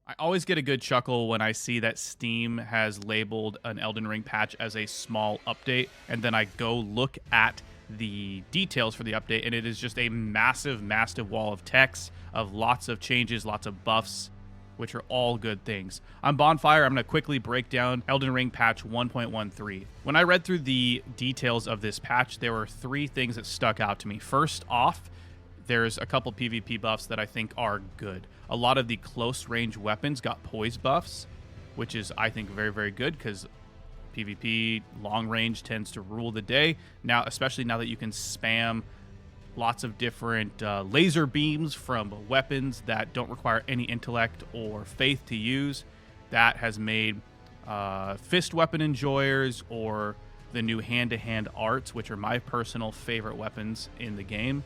I always get a good chuckle when I see that Steam has labeled an Elden Ring patch as a small update, and then I go look at the details for the update, and it is just a massive, massive wall of text of lots of changes, lots of buffs, which are all good things. On Bonfire, I'm going to quickly break down Elden Ring patch 1.13. When I read through the details of this patch, there were three things that stuck out to me. First off, there's a couple PvP buffs that I think are good. A lot of the close range weapons got poise buffs, which is, I think, very, very good because PvP long range tends to rule the day. Now, especially now that you can spam lots of different laser beams from weapons that don't require any intellect or faith to use, that has made fist weapon enjoyers or the new hand-to-hand arts, which are my personal favorite weapons in the game,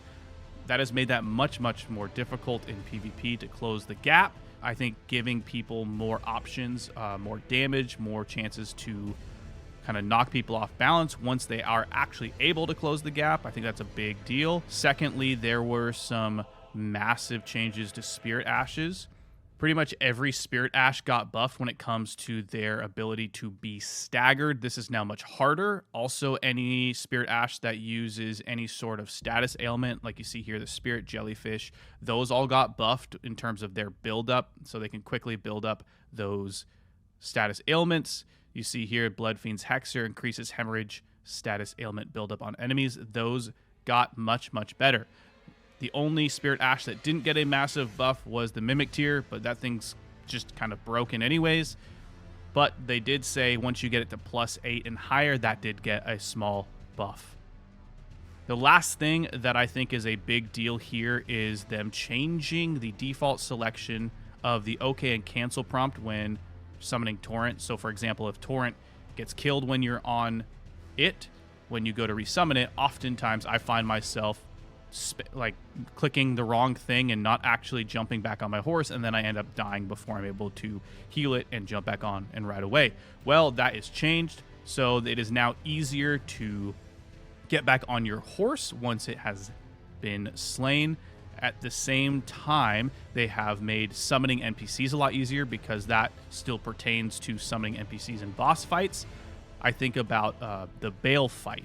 that has made that much, much more difficult in PvP to close the gap. I think giving people more options, more damage, more chances to kind of knock people off balance once they are actually able to close the gap, I think that's a big deal. Secondly, there were some massive changes to Spirit Ashes. Pretty much every Spirit Ash got buffed when it comes to their ability to be staggered. This is now much harder. Also, any Spirit Ash that uses any sort of status ailment, like you see here, the Spirit Jellyfish, those all got buffed in terms of their buildup, so they can quickly build up those status ailments. You see here, Blood Fiend's Hexer increases hemorrhage status ailment buildup on enemies. Those got much, much better. The only Spirit Ash that didn't get a massive buff was the Mimic Tier, but that thing's just kind of broken anyways. But they did say once you get it to +8 and higher, that did get a small buff. The last thing that I think is a big deal here is them changing the default selection of the OK and cancel prompt when summoning Torrent. So for example, if Torrent gets killed when you're on it, when you go to resummon it, oftentimes I find myself like clicking the wrong thing and not actually jumping back on my horse, and then I end up dying before I'm able to heal it and jump back on and ride away. Well, that is changed, so it is now easier to get back on your horse once it has been slain. At the same time, they have made summoning NPCs a lot easier because that still pertains to summoning NPCs in boss fights. I think about the Bale fight.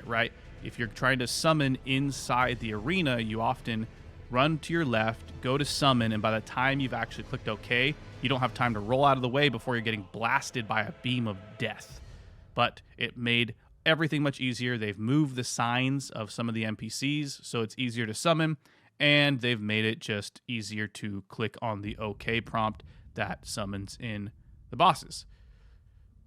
Right? If you're trying to summon inside the arena, you often run to your left, go to summon, and by the time you've actually clicked OK, you don't have time to roll out of the way before you're getting blasted by a beam of death. But it made everything much easier. They've moved the signs of some of the NPCs, so it's easier to summon, and they've made it just easier to click on the OK prompt that summons in the bosses.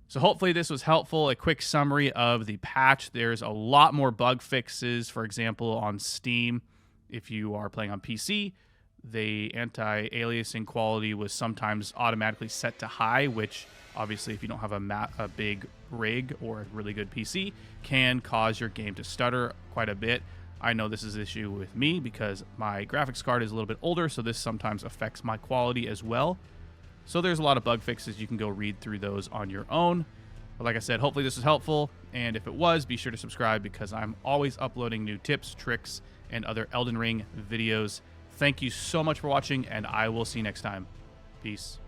So hopefully this was helpful. A quick summary of the patch. There's a lot more bug fixes. For example, on Steam, if you are playing on PC, the anti-aliasing quality was sometimes automatically set to high, which obviously if you don't have a big rig or a really good PC, can cause your game to stutter quite a bit. I know this is an issue with me because my graphics card is a little bit older, so this sometimes affects my quality as well. So there's a lot of bug fixes. You can go read through those on your own. But like I said, hopefully this was helpful. And if it was, be sure to subscribe because I'm always uploading new tips, tricks, and other Elden Ring videos. Thank you so much for watching, and I will see you next time. Peace.